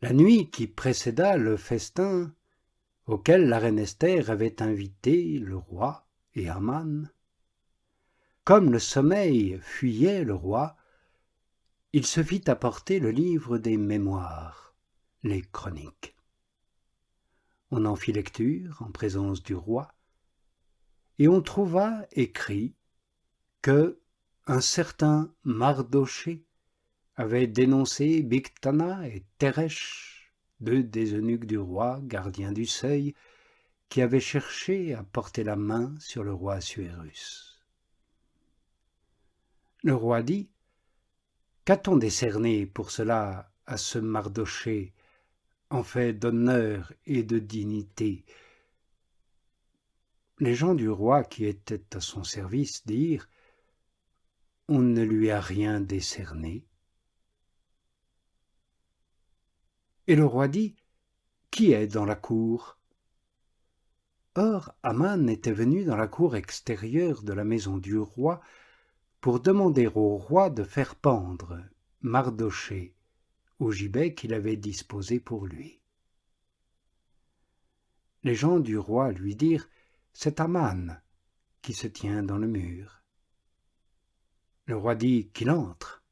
La nuit qui précéda le festin auquel la reine Esther avait invité le roi et Aman, comme le sommeil fuyait le roi, il se fit apporter le livre des mémoires, les chroniques. On en fit lecture en présence du roi, et on trouva écrit que un certain Mardochée avait dénoncé Bigthana et Teresh, deux des eunuques du roi, gardiens du seuil, qui avaient cherché à porter la main sur le roi Assuérus. Le roi dit : « Qu'a-t-on décerné pour cela à ce Mardochée en fait d'honneur et de dignité ?» Les gens du roi qui étaient à son service dirent : « On ne lui a rien décerné. » Et le roi dit : « Qui est dans la cour ?» Or, Aman était venu dans la cour extérieure de la maison du roi pour demander au roi de faire pendre Mardochée au gibet qu'il avait disposé pour lui. Les gens du roi lui dirent : « C'est Aman qui se tient dans le mur. » Le roi dit qu'il entre.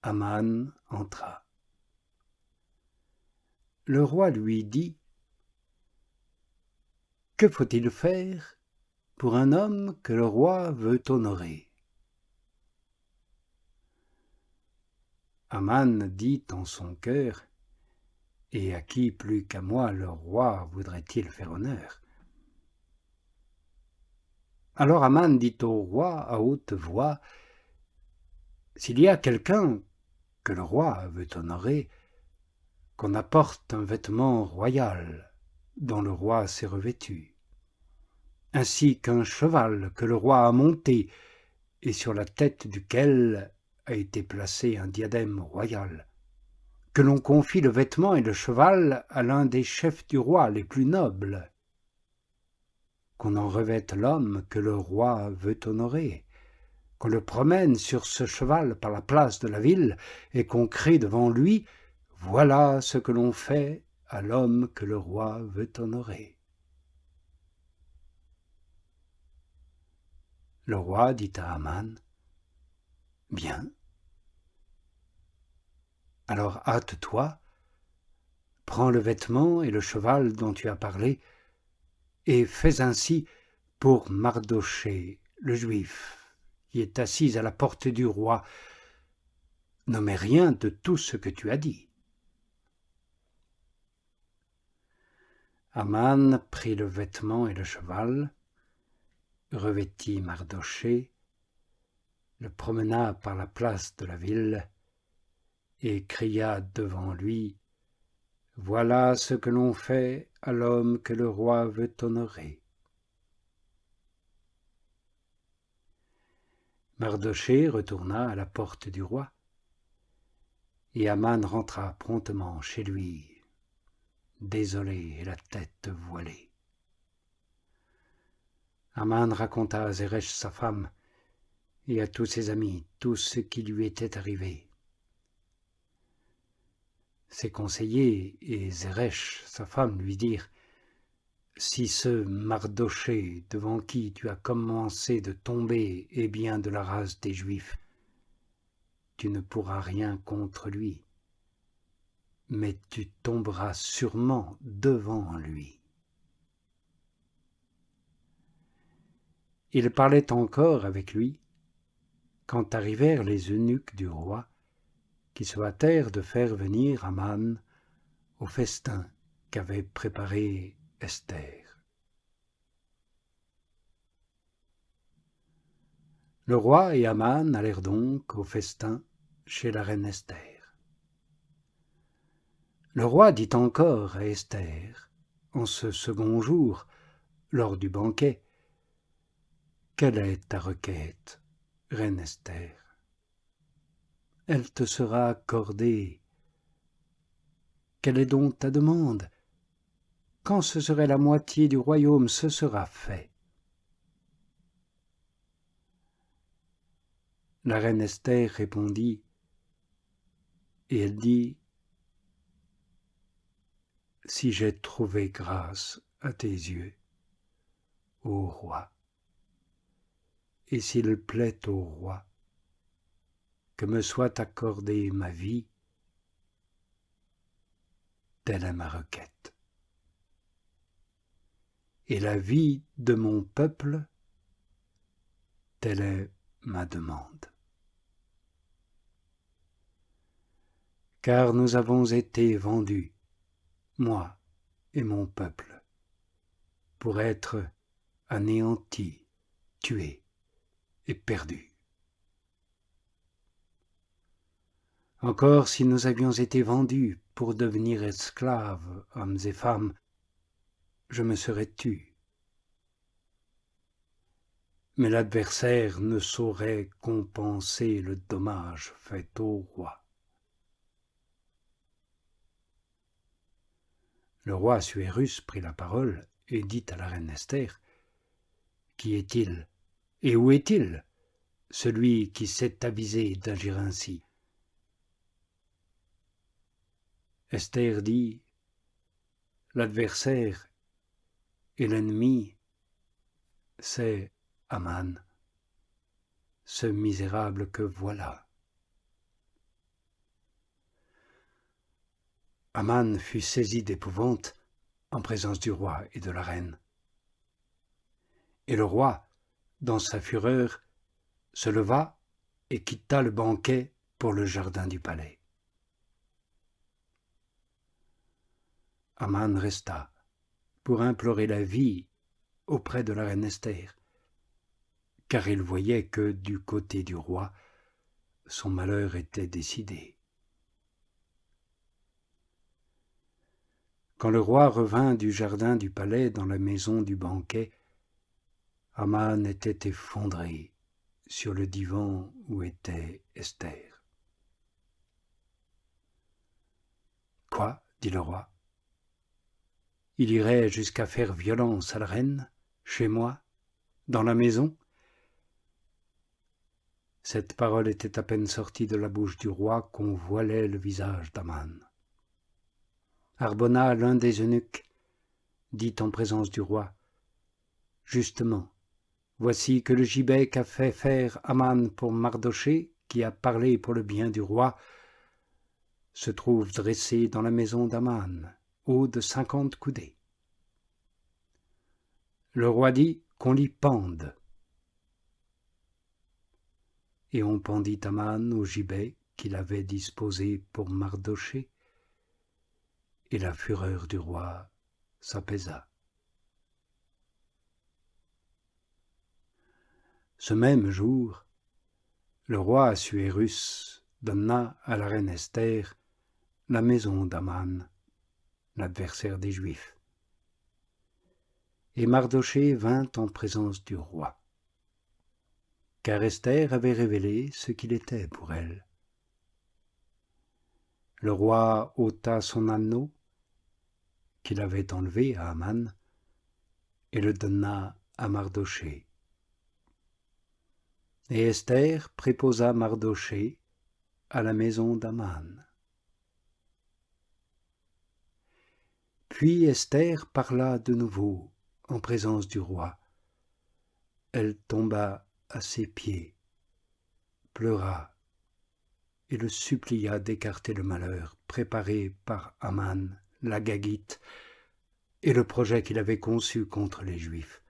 Aman entra. Le roi lui dit : « Que faut-il faire pour un homme que le roi veut honorer ?» Aman dit en son cœur : « Et à qui plus qu'à moi le roi voudrait-il faire honneur ?» Alors Aman dit au roi à haute voix : « S'il y a quelqu'un que le roi veut honorer, qu'on apporte un vêtement royal dont le roi s'est revêtu, ainsi qu'un cheval que le roi a monté et sur la tête duquel a été placé un diadème royal, que l'on confie le vêtement et le cheval à l'un des chefs du roi les plus nobles, qu'on en revête l'homme que le roi veut honorer, qu'on le promène sur ce cheval par la place de la ville et qu'on crie devant lui : voilà ce que l'on fait à l'homme que le roi veut honorer. » Le roi dit à Aman : « Bien. Alors hâte-toi, prends le vêtement et le cheval dont tu as parlé, et fais ainsi pour Mardochée, le juif, qui est assis à la porte du roi. N'omets rien de tout ce que tu as dit. » Aman prit le vêtement et le cheval, revêtit Mardochée, le promena par la place de la ville et cria devant lui : « Voilà ce que l'on fait à l'homme que le roi veut honorer. » Mardochée retourna à la porte du roi, et Aman rentra promptement chez lui, désolé et la tête voilée. Aman raconta à Zeresh sa femme et à tous ses amis tout ce qui lui était arrivé. Ses conseillers et Zeresh, sa femme, lui dirent : « Si ce Mardochée, devant qui tu as commencé de tomber, est bien de la race des Juifs, tu ne pourras rien contre lui, mais tu tomberas sûrement devant lui. » Il parlait encore avec lui quand arrivèrent les eunuques du roi, qui se hâtèrent de faire venir Aman au festin qu'avait préparé Esther. Le roi et Aman allèrent donc au festin chez la reine Esther. Le roi dit encore à Esther, en ce second jour, lors du banquet : « Quelle est ta requête, reine Esther ? Elle te sera accordée. Quelle est donc ta demande ? Quand ce serait la moitié du royaume, ce sera fait. » La reine Esther répondit, et elle dit si j'ai trouvé grâce à tes yeux, ô roi, et s'il plaît au roi que me soit accordée ma vie, telle est ma requête. Et la vie de mon peuple, telle est ma demande. Car nous avons été vendus, moi et mon peuple, pour être anéantis, tués et perdus. Encore si nous avions été vendus pour devenir esclaves, hommes et femmes, je me serais tu. Mais l'adversaire ne saurait compenser le dommage fait au roi. Le roi Assuérus prit la parole et dit à la reine Esther, « Qui est-il et où est-il, celui qui s'est avisé d'agir ainsi ?» Esther dit, « L'adversaire et l'ennemi, c'est Aman, ce misérable que voilà. » Aman fut saisi d'épouvante en présence du roi et de la reine. Et le roi, dans sa fureur, se leva et quitta le banquet pour le jardin du palais. Aman resta pour implorer la vie auprès de la reine Esther, car il voyait que du côté du roi, son malheur était décidé. Quand le roi revint du jardin du palais dans la maison du banquet, Aman était effondré sur le divan où était Esther. « Quoi ?» dit le roi. « Il irait jusqu'à faire violence à la reine, chez moi, dans la maison ?» Cette parole était à peine sortie de la bouche du roi qu'on voilait le visage d'Aman. Harbona, l'un des eunuques, dit en présence du roi, « Justement, voici que le gibet qu'a fait faire Aman pour Mardochée, qui a parlé pour le bien du roi, se trouve dressé dans la maison d'Aman, haut de 50 coudées. » Le roi dit qu'on l'y pende. Et on pendit Aman au gibet qu'il avait disposé pour Mardochée, et la fureur du roi s'apaisa. Ce même jour, le roi Assuérus donna à la reine Esther la maison d'Aman, l'adversaire des Juifs. Et Mardochée vint en présence du roi, car Esther avait révélé ce qu'il était pour elle. Le roi ôta son anneau, qu'il avait enlevé à Aman, et le donna à Mardochée. Et Esther préposa Mardochée à la maison d'Aman. Puis Esther parla de nouveau en présence du roi. Elle tomba à ses pieds, pleura et le supplia d'écarter le malheur préparé par Aman, l'Agagite, et le projet qu'il avait conçu contre les Juifs.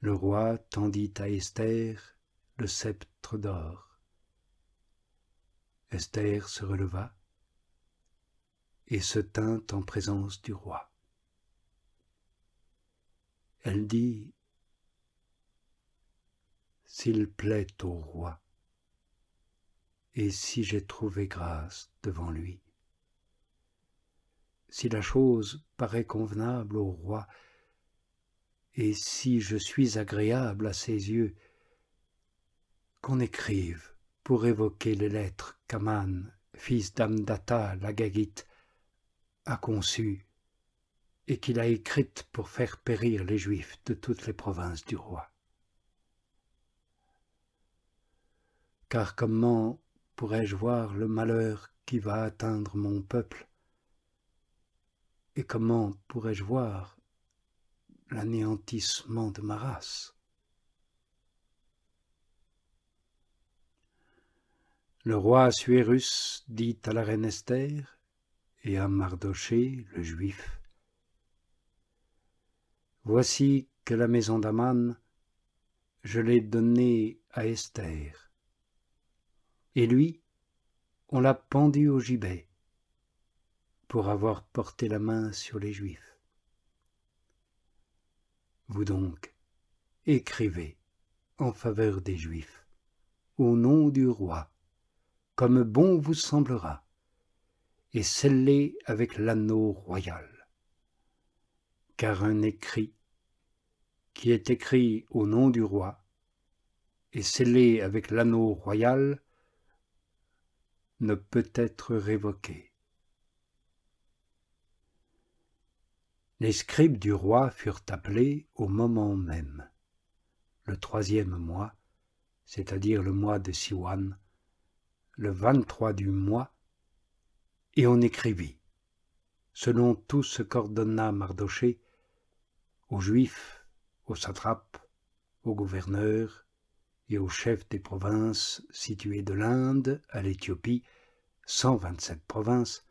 Le roi tendit à Esther le sceptre d'or. Esther se releva et se tint en présence du roi. Elle dit, « S'il plaît au roi, et si j'ai trouvé grâce devant lui, si la chose paraît convenable au roi, et si je suis agréable à ses yeux, qu'on écrive pour évoquer les lettres qu'Aman, fils d'Amdata, l'Agagite, a conçues et qu'il a écrites pour faire périr les Juifs de toutes les provinces du roi. Car comment pourrais-je voir le malheur qui va atteindre mon peuple Et comment pourrais-je voir l'anéantissement de ma race? Le roi Assuérus dit à la reine Esther et à Mardochée, le juif, « Voici que la maison d'Aman, je l'ai donnée à Esther, et lui, on l'a pendu au gibet pour avoir porté la main sur les Juifs. Vous donc, écrivez en faveur des Juifs, au nom du roi, comme bon vous semblera, et scellez avec l'anneau royal. Car un écrit qui est écrit au nom du roi et scellé avec l'anneau royal ne peut être révoqué. » Les scribes du roi furent appelés au moment même, le 3e mois, c'est-à-dire le mois de Siwan, le 23 du mois, et on écrivit, selon tout ce qu'ordonna Mardochée, aux Juifs, aux satrapes, aux gouverneurs et aux chefs des provinces situées de l'Inde à l'Éthiopie, 127 provinces,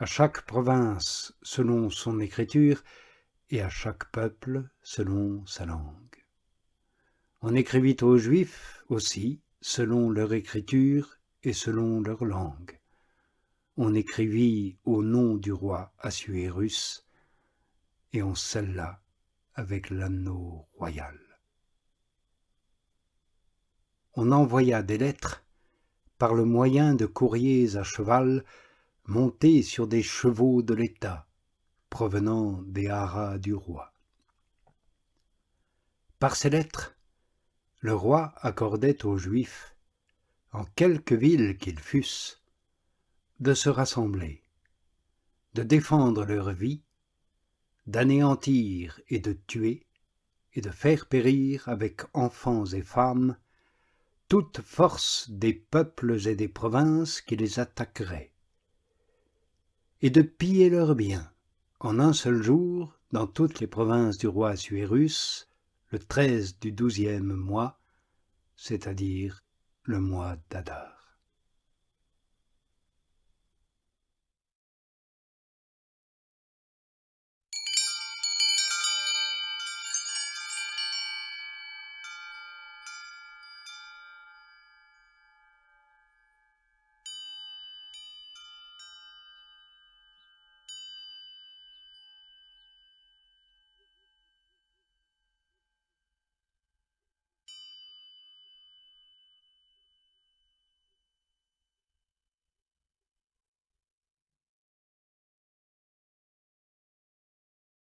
à chaque province selon son écriture et à chaque peuple selon sa langue. On écrivit aux Juifs aussi selon leur écriture et selon leur langue. On écrivit au nom du roi Assuérus et on scella avec l'anneau royal. On envoya des lettres par le moyen de courriers à cheval montés sur des chevaux de l'État, provenant des haras du roi. Par ces lettres, le roi accordait aux Juifs, en quelque ville qu'ils fussent, de se rassembler, de défendre leur vie, d'anéantir et de tuer, et de faire périr avec enfants et femmes toute force des peuples et des provinces qui les attaqueraient, et de piller leurs biens en un seul jour dans toutes les provinces du roi Assuérus, le 13 du 12e mois, c'est-à-dire le mois d'Adar.